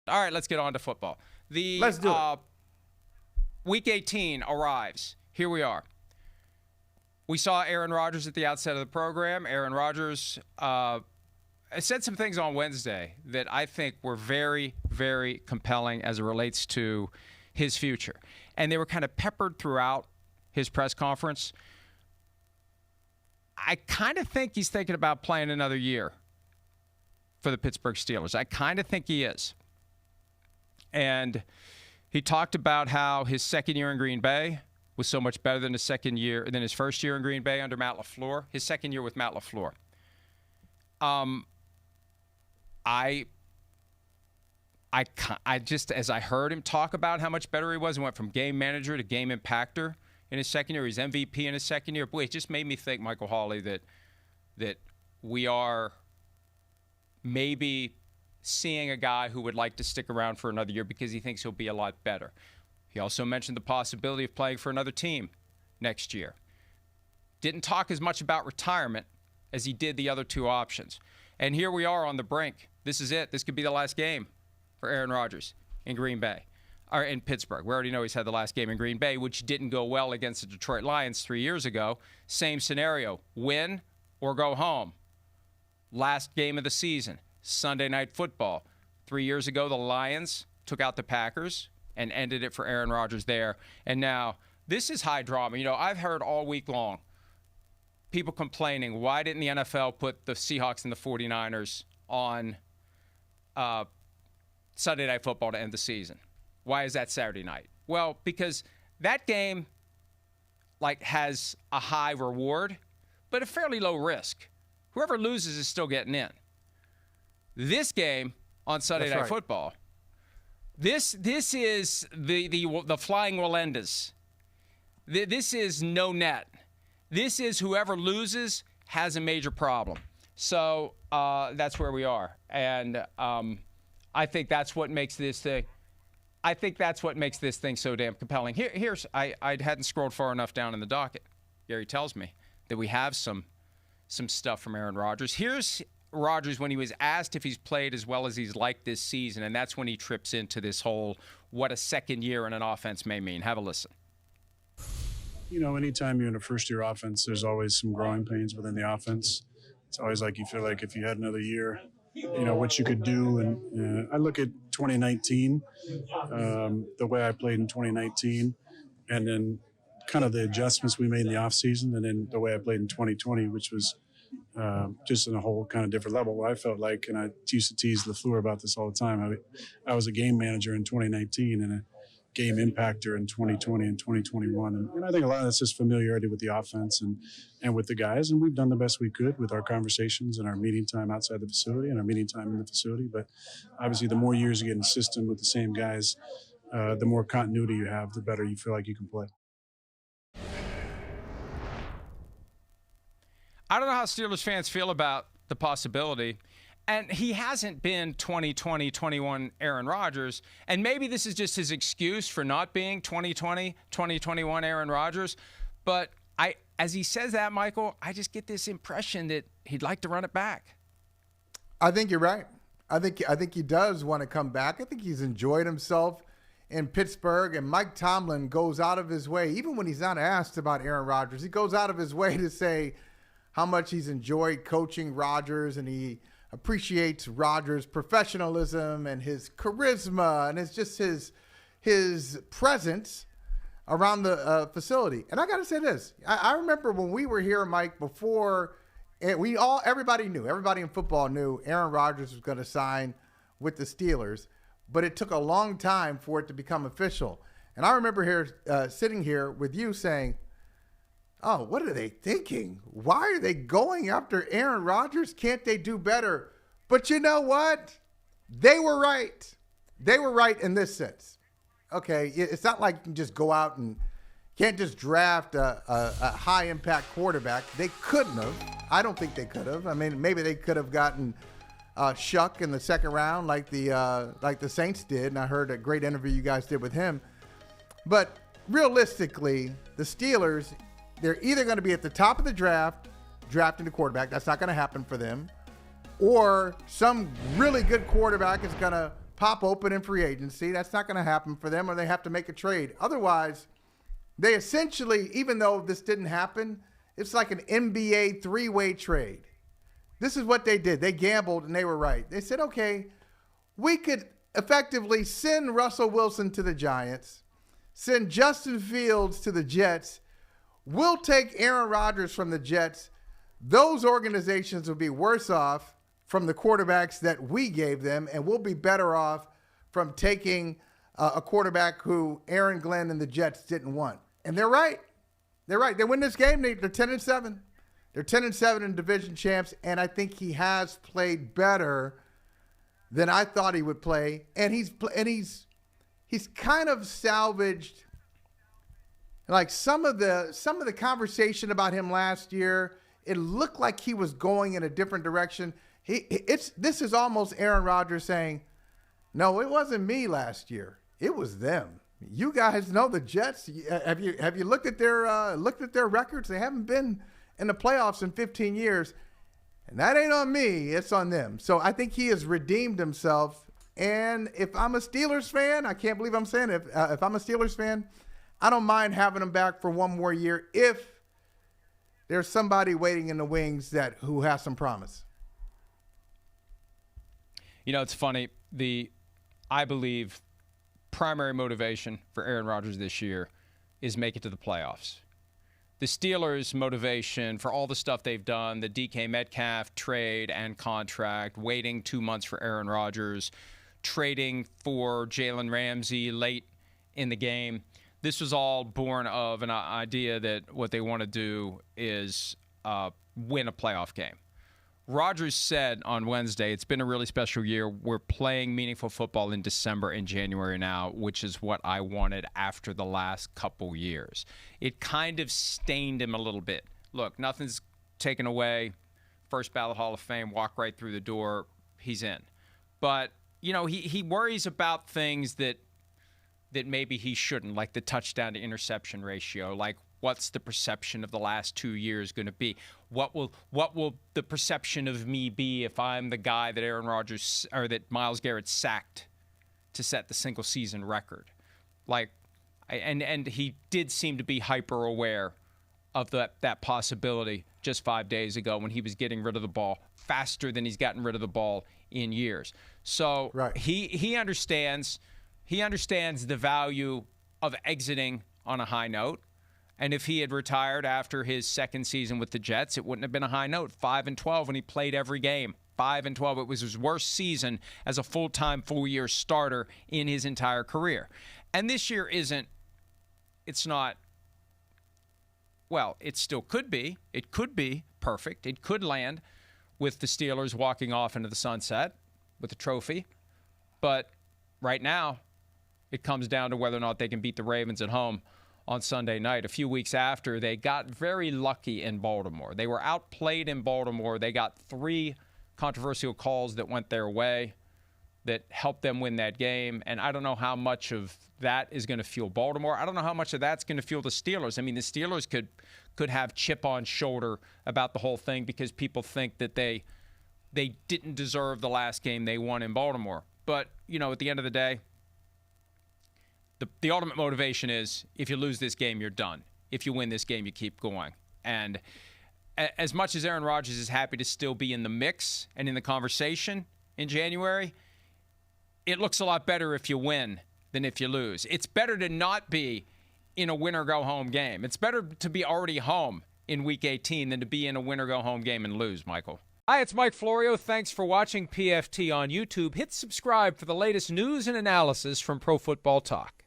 All right, let's get on to football. Let's do it. Week 18 arrives. Here we are. We saw Aaron Rodgers at the outset of the program. Aaron Rodgers said some things on Wednesday that I think were very, very compelling as it relates to his future. And they were kind of peppered throughout his press conference. I kind of think he's thinking about playing another year for the Pittsburgh Steelers. I kind of think he is. And he talked about how his second year in Green Bay was so much better than his first year in Green Bay under Matt LaFleur. His second year with Matt LaFleur. I just, as I heard him talk about how much better he was, he went from game manager to game impactor in his second year. He's MVP in his second year. Boy, it just made me think, Michael Holley, that we are maybe seeing a guy who would like to stick around for another year because he thinks he'll be a lot better. He also mentioned the possibility of playing for another team next year. Didn't talk as much about retirement as he did the other two options. And here we are on the brink. This is it. This could be the last game for Aaron Rodgers in Green Bay, or in Pittsburgh. We already know he's had the last game in Green Bay, which didn't go well against the Detroit Lions 3 years ago. Same scenario, win or go home. Last game of the season, Sunday Night Football. 3 years ago, the Lions took out the Packers and ended it for Aaron Rodgers there. And now, this is high drama. You know, I've heard all week long people complaining, why didn't the NFL put the Seahawks and the 49ers on Sunday Night Football to end the season? Why is that Saturday night? Well, because that game has a high reward, but a fairly low risk. Whoever loses is still getting in. This game on Sunday Night Football, this is the Flying Walendas. This is no net. This is whoever loses has a major problem. So that's where we are, and I think that's what makes this thing. I think that's what makes this thing so damn compelling. I hadn't scrolled far enough down in the docket. Gary tells me that we have some stuff from Aaron Rodgers. Here's Rodgers when he was asked if he's played as well as he's liked this season, and that's when he trips into this whole what a second year in an offense may mean. Have a listen. You know, anytime you're in a first-year offense, there's always some growing pains within the offense. It's always like you feel like if you had another year, you know, what you could do. And I look at 2019, the way I played in 2019, and then kind of the adjustments we made in the offseason, and then the way I played in 2020, which was just in a whole kind of different level. What I felt like, and I used to tease LaFleur about this all the time, I was a game manager in 2019 and a game impactor in 2020 and 2021. And I think a lot of that's just familiarity with the offense and with the guys. And we've done the best we could with our conversations and our meeting time outside the facility and our meeting time in the facility. But obviously, the more years you get in the system with the same guys, the more continuity you have, the better you feel like you can play. I don't know how Steelers fans feel about the possibility. And he hasn't been 2020, 21 Aaron Rodgers. And maybe this is just his excuse for not being 2020, 2021 Aaron Rodgers. But as he says that, Michael, I just get this impression that he'd like to run it back. I think you're right. I think he does want to come back. I think he's enjoyed himself in Pittsburgh. And Mike Tomlin goes out of his way, even when he's not asked about Aaron Rodgers, he goes out of his way to say how much he's enjoyed coaching Rodgers, and he appreciates Rodgers' professionalism and his charisma, and it's just his presence around the facility. And I got to say this. I remember when we were here, Mike, before, and everybody in football knew Aaron Rodgers was going to sign with the Steelers, but it took a long time for it to become official. And I remember sitting here with you saying, oh, what are they thinking? Why are they going after Aaron Rodgers? Can't they do better? But you know what? They were right. They were right in this sense. Okay, it's not like you can just go out and can't just draft a high-impact quarterback. They couldn't have. I don't think they could have. I mean, maybe they could have gotten Shuck in the second round like the Saints did, and I heard a great interview you guys did with him. But realistically, the Steelers, they're either going to be at the top of the draft, drafting the quarterback. That's not going to happen for them. Or some really good quarterback is going to pop open in free agency. That's not going to happen for them, or they have to make a trade. Otherwise, they essentially, even though this didn't happen, it's like an NBA three-way trade. This is what they did. They gambled, and they were right. They said, okay, we could effectively send Russell Wilson to the Giants, send Justin Fields to the Jets. We'll take Aaron Rodgers from the Jets. Those organizations will be worse off from the quarterbacks that we gave them, and we'll be better off from taking a quarterback who Aaron Glenn and the Jets didn't want. And they're right. They're right. They win this game. They're 10-7. They're 10-7 in division champs, and I think he has played better than I thought he would play. And he's kind of salvaged like some of the conversation about him last year. It looked like he was going in a different direction. This is almost Aaron Rodgers saying, "No, it wasn't me last year. It was them. You guys know the Jets. Have you looked at their records? They haven't been in the playoffs in 15 years, and that ain't on me. It's on them." So I think he has redeemed himself. And if I'm a Steelers fan, I can't believe I'm saying it. If I'm a Steelers fan, I don't mind having him back for one more year if there's somebody waiting in the wings who has some promise. You know, it's funny. I believe primary motivation for Aaron Rodgers this year is make it to the playoffs. The Steelers' motivation for all the stuff they've done, the DK Metcalf trade and contract, waiting 2 months for Aaron Rodgers, trading for Jalen Ramsey late in the game, this was all born of an idea that what they want to do is win a playoff game. Rodgers said on Wednesday, it's been a really special year. We're playing meaningful football in December and January now, which is what I wanted after the last couple years. It kind of stained him a little bit. Look, nothing's taken away. First ballot Hall of Fame, walk right through the door, he's in. But, you know, he worries about things that maybe he shouldn't, like the touchdown to interception ratio, like what's the perception of the last 2 years going to be? What will the perception of me be if I'm the guy that Aaron Rodgers or that Myles Garrett sacked to set the single season record? And he did seem to be hyper aware of that possibility just 5 days ago when he was getting rid of the ball faster than he's gotten rid of the ball in years. So right. He understands the value of exiting on a high note. And if he had retired after his second season with the Jets, it wouldn't have been a high note. 5-12 when he played every game. 5-12. It was his worst season as a full-time, full-year starter in his entire career. And this year it's not, well, it still could be. It could be perfect. It could land with the Steelers walking off into the sunset with a trophy. But right now, it comes down to whether or not they can beat the Ravens at home on Sunday night. A few weeks after, they got very lucky in Baltimore. They were outplayed in Baltimore. They got 3 controversial calls that went their way that helped them win that game. And I don't know how much of that is going to fuel Baltimore. I don't know how much of that's going to fuel the Steelers. I mean, the Steelers could have chip on shoulder about the whole thing because people think that they didn't deserve the last game they won in Baltimore. But, you know, at the end of the day, the ultimate motivation is if you lose this game, you're done. If you win this game, you keep going. And as much as Aaron Rodgers is happy to still be in the mix and in the conversation in January, it looks a lot better if you win than if you lose. It's better to not be in a win-or-go-home game. It's better to be already home in Week 18 than to be in a win-or-go-home game and lose, Michael. Hi, it's Mike Florio. Thanks for watching PFT on YouTube. Hit subscribe for the latest news and analysis from Pro Football Talk.